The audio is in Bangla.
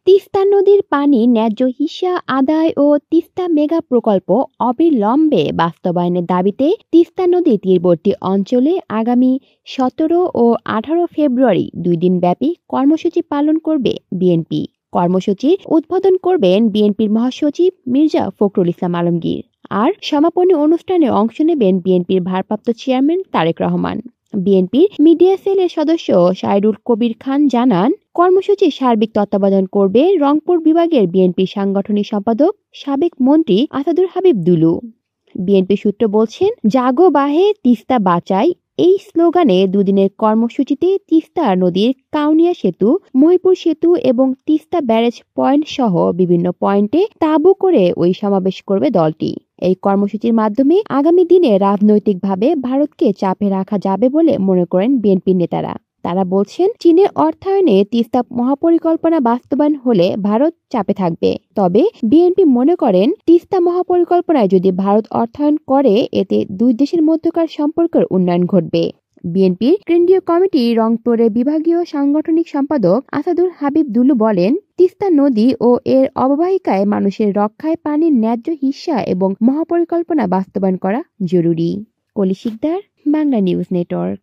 তিস্তা নদীর পানি ন্যায্য হিস্যা আদায় ও তিস্তা মেগা প্রকল্প অবিলম্বে বাস্তবায়নের দাবিতে তিস্তা নদী তীরবর্তী অঞ্চলে আগামী ১৭ ও ১৮ ফেব্রুয়ারি ২ দিনব্যাপী কর্মসূচি পালন করবে বিএনপি। কর্মসূচির উদ্বোধন করবেন বিএনপির মহাসচিব মির্জা ফখরুল ইসলাম আলমগীর। আর সমাপনী অনুষ্ঠানে অংশ নেবেন বিএনপির ভারপ্রাপ্ত চেয়ারম্যান তারেক রহমান। বিএনপির মিডিয়া সেলের সদস্য সাইরুল কবির খান জানান, কর্মসূচির সার্বিক তত্ত্বাবধান করবে রংপুর বিভাগের বিএনপির সাংগঠনিক সম্পাদক সাবেক মন্ত্রী আসাদুর হাবিব দুলু। বিএনপি সূত্র বলছেন, জাগো বাহে তিস্তা বাঁচাই এই স্লোগানে দুদিনের কর্মসূচিতে তিস্তা নদীর কাউনিয়া সেতু, মহিপুর সেতু এবং তিস্তা ব্যারেজ পয়েন্ট সহ বিভিন্ন পয়েন্টে তাঁবু করে ওই সমাবেশ করবে দলটি। এই কর্মসূচির মাধ্যমে আগামী দিনে রাজনৈতিকভাবে ভারতকে চাপে রাখা যাবে বলে মনে করেন বিএনপির নেতারা। তারা বলছেন, চীনের অর্থায়নে তিস্তা মহাপরিকল্পনা বাস্তবায়ন হলে ভারত চাপে থাকবে। তবে বিএনপি মনে করেন, তিস্তা মহাপরিকল্পনায় যদি ভারত অর্থায়ন করে এতে দুই দেশের মধ্যকার সম্পর্কের উন্নয়ন ঘটবে। বিএনপির কেন্দ্রীয় কমিটি রংপুরের বিভাগীয় সাংগঠনিক সম্পাদক আসাদুর হাবিব দুলু বলেন, তিস্তা নদী ও এর অববাহিকায় মানুষের রক্ষায় পানির ন্যায্য হিস্যা এবং মহাপরিকল্পনা বাস্তবায়ন করা জরুরি। কলি শিকদার, বাংলা নিউজ নেটওয়ার্ক।